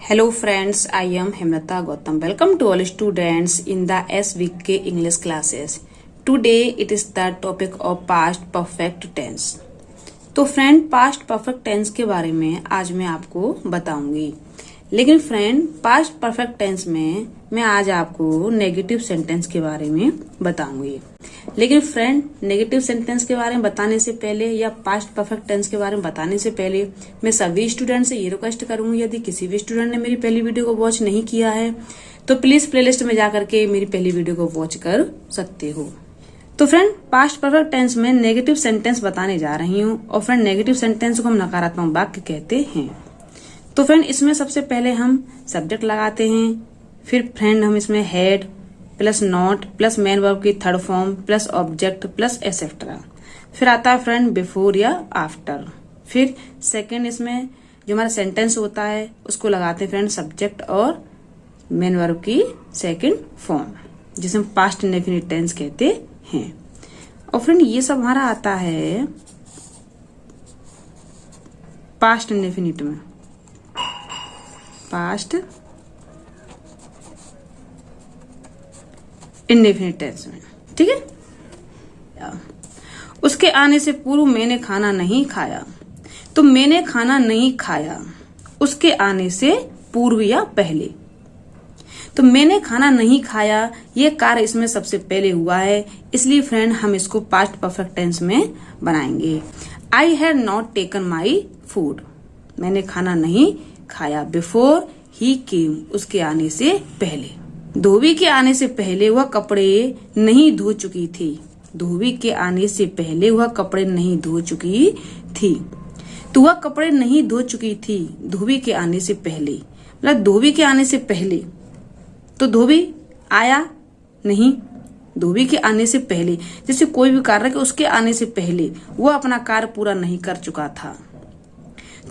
Hello friends, I am Hemlata Gautam. Welcome to all students in the SVK English classes. Today it is the topic of past perfect tense. तो friend past perfect tense के बारे में आज मैं आपको बताऊंगी, लेकिन friend past perfect tense में मैं आज आपको नेगेटिव सेंटेंस के बारे में बताऊंगी। लेकिन फ्रेंड नेगेटिव सेंटेंस के बारे में बताने से पहले या पास्ट परफेक्ट टेंस के बारे में बताने से पहले मैं सभी स्टूडेंट से ये रिक्वेस्ट करूंगी, यदि किसी भी स्टूडेंट ने मेरी पहली वीडियो को वॉच नहीं किया है तो प्लीज प्लेलिस्ट में जाकर के मेरी पहली वीडियो को वॉच कर सकते हो। तो फ्रेंड पास्ट परफेक्ट टेंस में नेगेटिव सेंटेंस बताने जा रही हूँ और फ्रेंड नेगेटिव सेंटेंस को हम नकारात्मक वाक्य कहते हैं। तो फ्रेंड इसमें सबसे पहले हम सब्जेक्ट लगाते हैं, फिर फ्रेंड हम इसमें had plus not plus main verb की third form plus object plus etcetera, फिर आता है फ्रेंड बिफोर या आफ्टर, फिर सेकंड इसमें जो हमारा सेंटेंस होता है उसको लगाते हैं फ्रेंड सब्जेक्ट और मेन वर्ब की सेकंड फॉर्म जिसे हम पास्ट इंडेफिनिट टेंस कहते हैं। और फ्रेंड ये सब हमारा आता है पास्ट इंडेफिनिट में, पास्ट इंडेफिनिट टेंस में, ठीक है। उसके आने से पूर्व मैंने खाना नहीं खाया, तो मैंने खाना नहीं खाया उसके आने से पूर्व या पहले, तो मैंने खाना नहीं खाया ये कार्य इसमें सबसे पहले हुआ है, इसलिए फ्रेंड हम इसको पास्ट परफेक्ट टेंस में बनाएंगे। I had not taken my food, मैंने खाना नहीं खाया बिफोर ही केम, उसके आने से पहले। धोबी के आने से पहले वह कपड़े नहीं धो चुकी थी, धोबी के आने से पहले वह कपड़े नहीं धो चुकी थी, तो वह कपड़े नहीं धो चुकी थी धोबी के आने से पहले, मतलब धोबी के आने से पहले, तो धोबी आया नहीं, धोबी के आने से पहले जैसे कोई भी कार्य उसके आने से पहले वह अपना कार्य पूरा नहीं कर चुका था,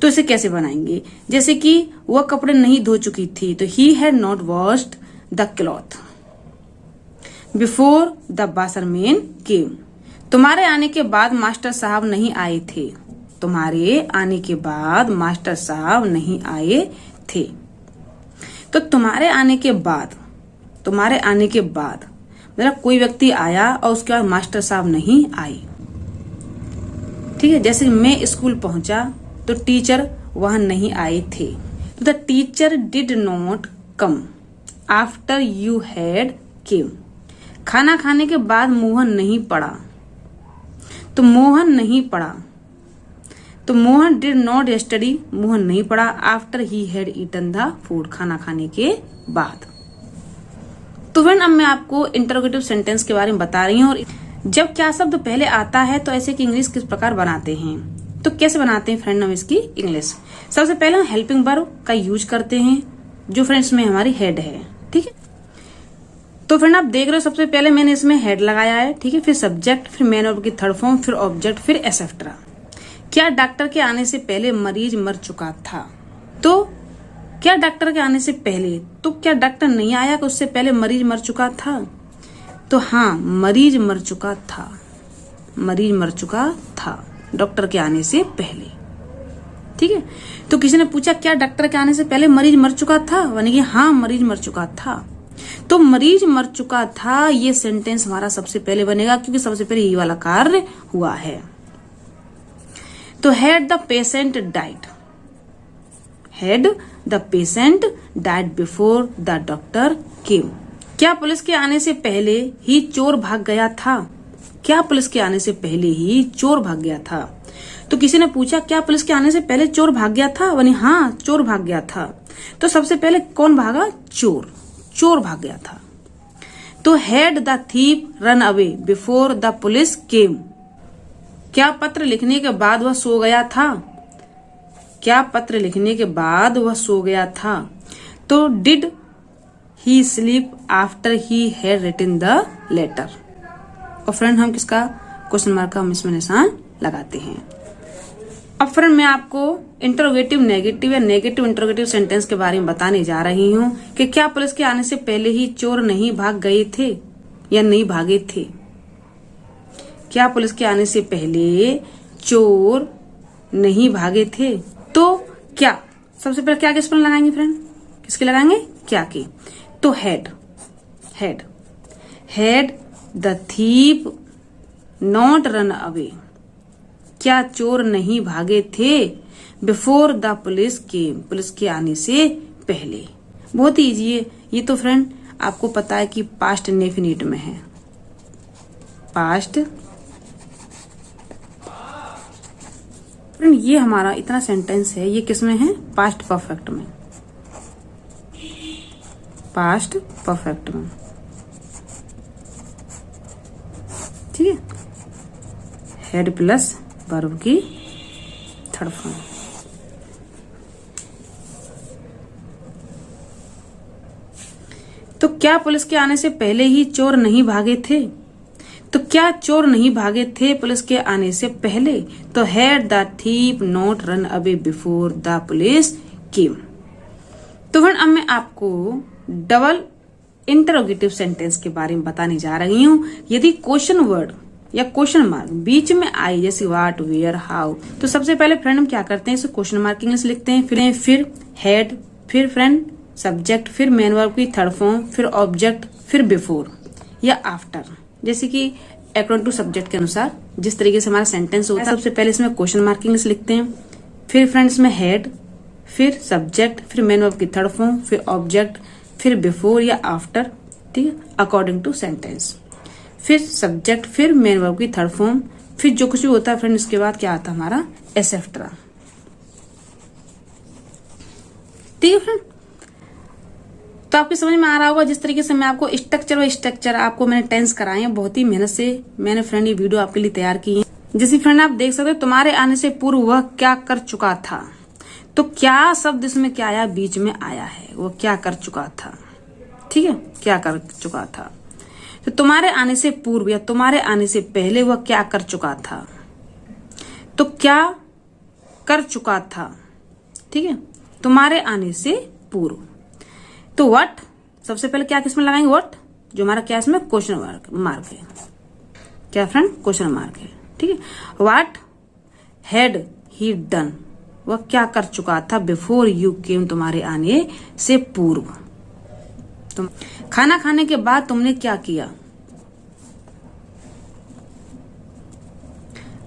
तो इसे कैसे बनाएंगे। जैसे कि वह कपड़े नहीं धो चुकी थी, तो he had not washed the cloth before the washerman came, तुम्हारे आने के बाद मास्टर साहब नहीं आए थे, तुम्हारे आने के बाद मास्टर साहब नहीं आए थे, तो तुम्हारे आने के बाद, तुम्हारे आने के बाद मतलब कोई व्यक्ति आया और उसके बाद मास्टर साहब नहीं आए, ठीक है। जैसे मैं स्कूल पहुंचा तो टीचर वहां नहीं आए थे, तो the teacher did not come after you had केम, खाना खाने के बाद मोहन नहीं पड़ा, तो मोहन नहीं पड़ा, तो Mohan did not study, Mohan नहीं पड़ा after he had eaten the food, खाना खाने के बाद। तो फ्रेंड अब मैं आपको इंटरोगेटिव सेंटेंस के बारे में बता रही हूँ, और जब क्या शब्द पहले आता है तो ऐसे की इंग्लिश किस प्रकार बनाते हैं, तो कैसे बनाते हैं फ्रेंड हम इसकी इंग्लिश। सबसे पहले हम हेल्पिंग वर्ब का यूज करते हैं जो फ्रेंड्स में हमारी हेड है, ठीक है। तो फ्रेंड आप देख रहे हो सबसे पहले मैंने इसमें हेड लगाया है, ठीक है, फिर सब्जेक्ट, फिर मेन वर्ब की थर्ड फॉर्म, फिर ऑब्जेक्ट, फिर एसेट्रा। क्या डॉक्टर के आने से पहले मरीज मर चुका था, तो क्या डॉक्टर के आने से पहले, तो क्या डॉक्टर नहीं आया कि उससे पहले मरीज मर चुका था, तो हाँ मरीज मर चुका था, मरीज मर चुका था डॉक्टर के आने से पहले, ठीक है। तो किसी ने पूछा क्या डॉक्टर के आने से पहले मरीज मर चुका था, यानी कि हाँ मरीज मर चुका था, तो मरीज मर चुका था ये सेंटेंस हमारा सबसे पहले बनेगा क्योंकि सबसे पहले ये वाला कार्य हुआ है। तो had the patient died, had the patient died before the doctor केम, क्या पुलिस के आने से पहले ही चोर भाग गया था, क्या पुलिस के आने से पहले ही चोर भाग गया था, तो किसी ने पूछा क्या पुलिस के आने से पहले चोर भाग गया था, यानी हाँ चोर भाग गया था, तो सबसे पहले कौन भागा, चोर, चोर भाग गया था। तो had the thief run away before the police केम, क्या पत्र लिखने के बाद वह सो गया था, क्या पत्र लिखने के बाद वह सो गया था, तो did he sleep after he had written the letter. और फ्रेंड हम किसका क्वेश्चन मार्क का हम इसमें निशान लगाते हैं। अब फ्रेंड मैं आपको इंटरोगेटिव नेगेटिव या नेगेटिव इंटरोगेटिव सेंटेंस के बारे में बताने जा रही हूँ कि क्या पुलिस के आने से पहले ही चोर नहीं भाग गए थे या नहीं भागे थे, क्या पुलिस के आने से पहले चोर नहीं भागे थे, तो क्या सबसे पहले क्या किस पर लगाएंगे फ्रेंड, किसके लगाएंगे, क्या के। तो had the thief not run away, क्या चोर नहीं भागे थे, before the police came, police के आने से पहले। बहुत ईजी है ये तो फ्रेंड, आपको पता है कि पास्ट इंडेफिनिट में है। पास्ट फ्रेंड ये हमारा इतना सेंटेंस है, ये किसमें है, पास्ट परफेक्ट में, पास्ट परफेक्ट में, ठीक है। हेड प्लस वर्ब की थर्ड फॉर्म। तो क्या पुलिस के आने से पहले ही चोर नहीं भागे थे, तो क्या चोर नहीं भागे थे पुलिस के आने से पहले। तो had the thief not run away before the police केम। तो फिर अब मैं आपको डबल इंटरोगेटिव सेंटेंस के बारे में बताने जा रही हूं। यदि क्वेश्चन वर्ड या क्वेश्चन मार्क बीच में आए, जैसे व्हाट, वेयर, हाउ, तो सबसे पहले फ्रेंड हम क्या करते हैं, इसे क्वेश्चन मार्क इंग्लिश लिखते हैं, फिर हेड, फिर फ्रेंड सब्जेक्ट, फिर मेन वर्ब की थर्ड फॉर्म, फिर ऑब्जेक्ट, फिर बिफोर या आफ्टर, जैसे कि अकॉर्डिंग टू सब्जेक्ट के अनुसार जिस तरीके से हमारा सेंटेंस होता है। सबसे पहले इसमें क्वेश्चन मार्क इंग्लिश लिखते हैं, फिर फ्रेंड्स में हेड, फिर सब्जेक्ट, फिर मेन वर्ब की थर्ड फॉर्म, फिर ऑब्जेक्ट, फिर बिफोर या आफ्टर, ठीक है, अकॉर्डिंग टू सेंटेंस, फिर सब्जेक्ट, फिर मेन वर्ब की थर्ड फॉर्म, फिर जो कुछ भी होता है फ्रेंड इसके बाद क्या आता है हमारा एसेफ्ट्रा, ठीक है फ्रेंड। तो आपकी समझ में आ रहा होगा जिस तरीके से मैं आपको स्ट्रक्चर आपको मैंने टेंस कराए हैं, बहुत ही मेहनत से मैंने फ्रेंड ये वीडियो आपके लिए तैयार की है। जैसे फ्रेंड आप देख सकते हो, तुम्हारे आने से पूर्व वह क्या कर चुका था। तो क्या शब्द इसमें क्या आया, बीच में आया है, वो क्या कर चुका था, ठीक है, क्या कर चुका था। तो तुम्हारे आने से पूर्व या तुम्हारे आने से पहले वह क्या कर चुका था। तो क्या कर चुका था, ठीक है, तुम्हारे आने से पूर्व। तो व्हाट सबसे पहले क्या किसमें लगाएंगे, व्हाट, जो हमारा क्या इसमें क्वेश्चन मार्क है, क्या फ्रेंड क्वेश्चन मार्क है, ठीक है। व्हाट हैड ही डन, वह क्या कर चुका था, बिफोर यू केम, तुम्हारे आने से पूर्व। तुम खाना खाने के बाद तुमने क्या किया,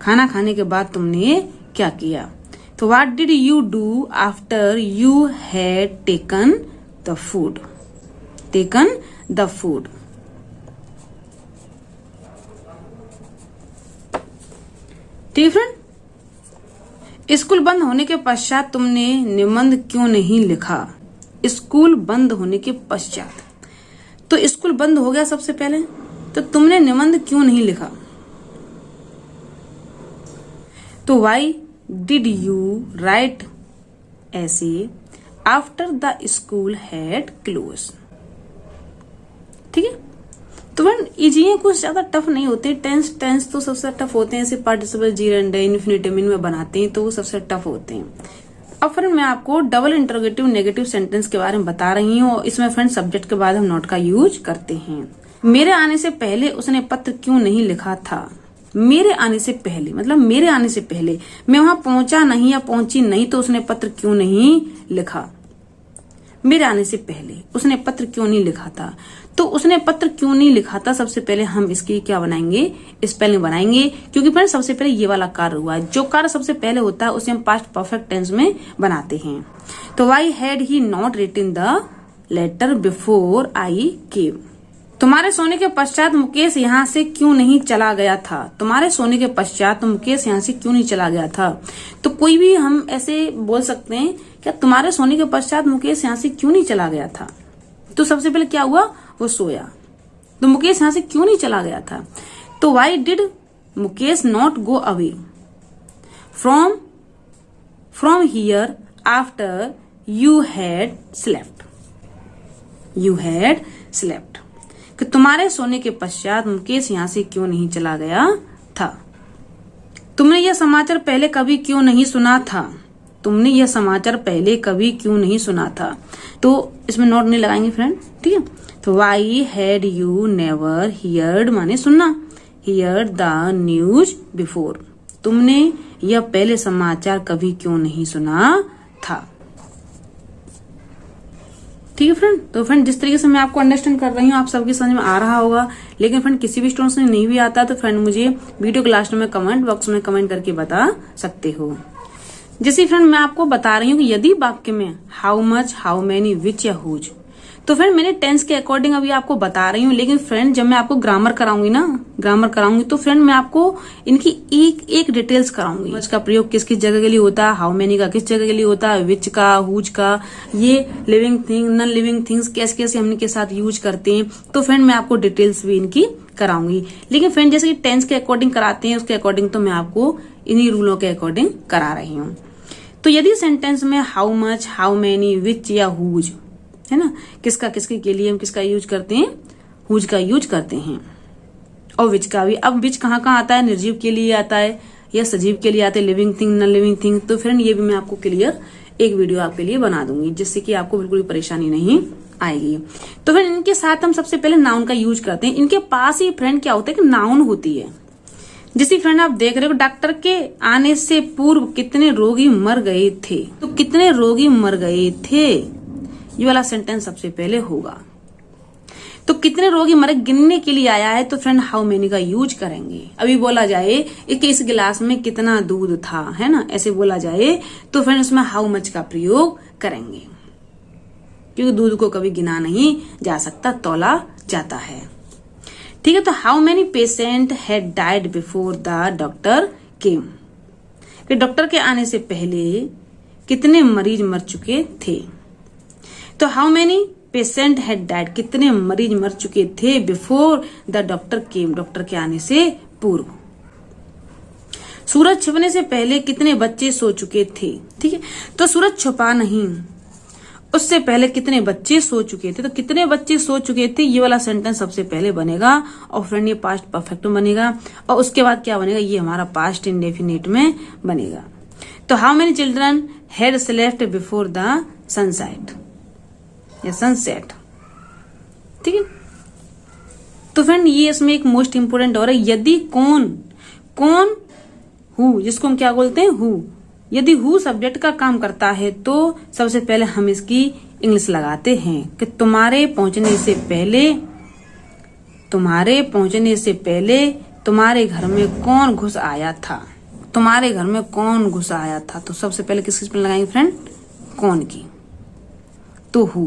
खाना खाने के बाद तुमने क्या किया। तो what did you do after you had taken the food, taken the food, ठीक है फ्रेंड। स्कूल बंद होने के पश्चात तुमने निबंध क्यों नहीं लिखा, स्कूल बंद होने के पश्चात। तो स्कूल बंद हो गया सबसे पहले, तो तुमने निबंध क्यों नहीं लिखा। तो वाई डिड यू राइट ऐसे after the school had close, ठीक है। तो फ्रेंड इजी है, कुछ ज्यादा टफ नहीं होते। टेंस तो सबसे टफ होते हैं, सिर्फ पार्टिसिपल, जीरेंड, इन्फिनिटिव इनमें बनाते हैं तो वो सबसे टफ होते हैं। अब फ्रेंड मैं आपको डबल इंटरोगेटिव नेगेटिव सेंटेंस के बारे में बता रही हूँ। इसमें फ्रेंड सब्जेक्ट के बाद हम नॉट का यूज करते हैं। मेरे आने से पहले उसने पत्र क्यों नहीं लिखा था। मेरे आने से पहले मतलब मेरे आने से पहले मैं वहां पहुंचा नहीं या पहुंची नहीं तो उसने पत्र क्यों नहीं लिखा। मेरे आने से पहले उसने पत्र क्यों नहीं लिखा था। तो उसने पत्र क्यों नहीं लिखा था, सबसे पहले हम इसकी क्या बनाएंगे, स्पेलिंग बनाएंगे, क्योंकि फ्रेंड सबसे पहले ये वाला कार्य हुआ है। जो कार्य सबसे पहले होता है उसे हम पास्ट परफेक्ट टेंस में बनाते हैं। तो why had he not written the letter before I came. तुम्हारे सोने के पश्चात मुकेश यहाँ से क्यों नहीं चला गया था। तुम्हारे सोने के पश्चात मुकेश यहाँ से क्यों नहीं चला गया था। तो कोई भी हम ऐसे बोल सकते हैं, क्या तुम्हारे सोने के पश्चात मुकेश यहाँ से क्यों नहीं चला गया था। तो सबसे पहले क्या हुआ, वो सोया, तो मुकेश यहाँ से क्यों नहीं चला गया था। तो why did Mukesh not go away from here after you had slept. You had slept, कि तुम्हारे सोने के पश्चात मुकेश यहाँ से क्यों नहीं चला गया था। तुमने यह समाचार पहले कभी क्यों नहीं सुना था। तुमने यह समाचार पहले कभी क्यों नहीं सुना था। तो इसमें नोट नहीं लगाएंगे फ्रेंड, ठीक है। तो why had you never heard माने सुनना, हियर द न्यूज बिफोर। तुमने यह पहले समाचार कभी क्यों नहीं सुना था। ठीक है फ्रेंड। तो फ्रेंड जिस तरीके से मैं आपको अंडरस्टैंड कर रही हूँ आप सबकी समझ में आ रहा होगा। लेकिन फ्रेंड किसी भी स्टूडेंट्स ने नहीं भी आता तो फ्रेंड मुझे वीडियो के लास्ट में कमेंट बॉक्स में कमेंट करके बता सकते हो। जैसे फ्रेंड मैं आपको बता रही हूँ कि यदि वाक्य में हाउ मच, हाउ मेनी, विच या हुज, तो फ्रेंड मैंने टेंस के अकॉर्डिंग अभी आपको बता रही हूँ। लेकिन फ्रेंड जब मैं आपको ग्रामर कराऊंगी तो फ्रेंड मैं आपको इनकी एक एक डिटेल्स कराऊंगी। मच का प्रयोग किस किस जगह के लिए होता है, हाउ मेनी का किस जगह के लिए होता है, विच का, हुज का, ये living thing, non living things कैसे कैसे हम इनके साथ यूज करते हैं। तो फ्रेंड मैं आपको डिटेल्स भी इनकी कराऊंगी। लेकिन फ्रेंड जैसे कि टेंस के अकॉर्डिंग कराते हैं उसके अकॉर्डिंग तो मैं आपको इन्हीं रूलों के अकॉर्डिंग करा रही हूँ। तो यदि सेंटेंस में हाउ मच, हाउ मेनी, विच या हुज है ना, किसका किसके के लिए हम किसका यूज करते हैं, हुज का यूज करते हैं। और विच का भी, अब विच कहाँ कहाँ आता है, निर्जीव के लिए आता है या सजीव के लिए आता है, living thing, non living thing. तो फ्रेंड ये भी मैं आपको क्लियर एक वीडियो आपके लिए बना दूंगी जिससे कि आपको बिल्कुल भी परेशानी नहीं आएगी। तो फ्रेंड इनके साथ हम सबसे पहले नाउन का यूज करते हैं। इनके पास ही फ्रेंड क्या होता है कि नाउन होती है। जैसे फ्रेंड आप देख रहे हो डॉक्टर के आने से पूर्व कितने रोगी मर गए थे, तो कितने रोगी मर गए थे ये वाला सेंटेंस सबसे पहले होगा। तो कितने रोगी मरे गिनने के लिए आया है तो फ्रेंड हाउ मेनी का यूज करेंगे। अभी बोला जाए कि इस गिलास में कितना दूध था, है ना, ऐसे बोला जाए तो फ्रेंड उसमें हाउ मच का प्रयोग करेंगे क्योंकि दूध को कभी गिना नहीं जा सकता, तौला जाता है। ठीक है। तो how many patient had died before the doctor केम, कि डॉक्टर के आने से पहले कितने मरीज मर चुके थे। तो how many patient had died, कितने मरीज मर चुके थे before the doctor came, doctor के आने से पूर्व। सूरज छिपने से पहले कितने बच्चे सो चुके थे। ठीक है। तो सूरज छुपा नहीं, उससे पहले कितने बच्चे सो चुके थे। तो कितने बच्चे सो चुके थे ये वाला सेंटेंस सबसे पहले बनेगा और फ्रेंड ये पास्ट परफेक्ट में बनेगा। और उसके बाद क्या बनेगा, ये हमारा पास्ट इंडेफिनिट में बनेगा। तो how many children had slept before the sunset या सनसेट। ठीक है। तो फ्रेंड ये इसमें एक मोस्ट इंपोर्टेंट और है, यदि कौन हु, जिसको हम क्या बोलते हैं हु, यदि हु सब्जेक्ट का काम करता है तो सबसे पहले हम इसकी इंग्लिश लगाते हैं कि तुम्हारे पहुंचने से पहले तुम्हारे घर में कौन घुस आया था। तुम्हारे घर में कौन घुस आया था, तो सबसे पहले किसकी स्पेलिंग लगाएंगे फ्रेंड, कौन की। तो हु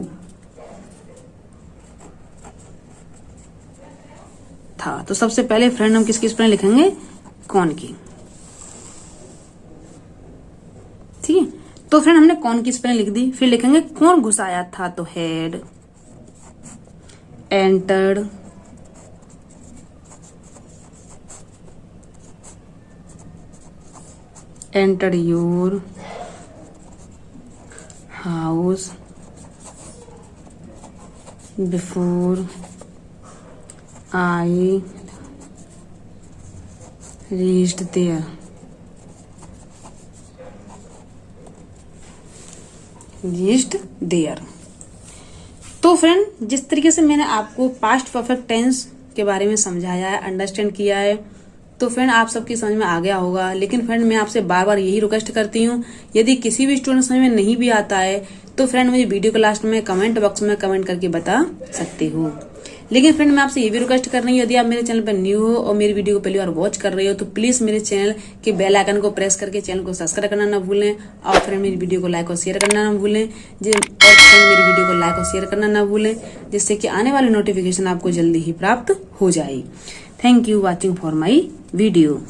था, तो सबसे पहले फ्रेंड हम किसकी स्पेलिंग लिखेंगे, कौन की। ठीक है। तो फ्रेंड हमने कौन की स्पेलिंग लिख दी, फिर लिखेंगे कौन घुस आया था, तो had entered, entered your house before I reached there. Reached there. तो फ्रेंड जिस तरीके से मैंने आपको पास्ट परफेक्ट टेंस के बारे में समझाया है, अंडरस्टैंड किया है, तो फ्रेंड आप सबकी समझ में आ गया होगा। लेकिन फ्रेंड मैं आपसे बार बार यही रिक्वेस्ट करती हूँ, यदि किसी भी स्टूडेंट समझ में नहीं भी आता है तो फ्रेंड मुझे वीडियो के लास्ट में कमेंट बॉक्स में कमेंट करके बता सकते हो। लेकिन फ्रेंड मैं आपसे ये भी रिक्वेस्ट कर रही हूँ, यदि आप मेरे चैनल पर न्यू हो और मेरी वीडियो को पहली बार वॉच कर रहे हो तो प्लीज मेरे चैनल के बेल आइकन को प्रेस करके चैनल को सब्सक्राइब करना ना भूलें और फ्रेंड मेरी वीडियो को लाइक और शेयर करना ना भूलें। और फ्रेंड मेरी वीडियो को लाइक और शेयर करना ना भूलें जिससे कि आने वाली नोटिफिकेशन आपको जल्दी ही प्राप्त हो जाए। Thank you watching for my video.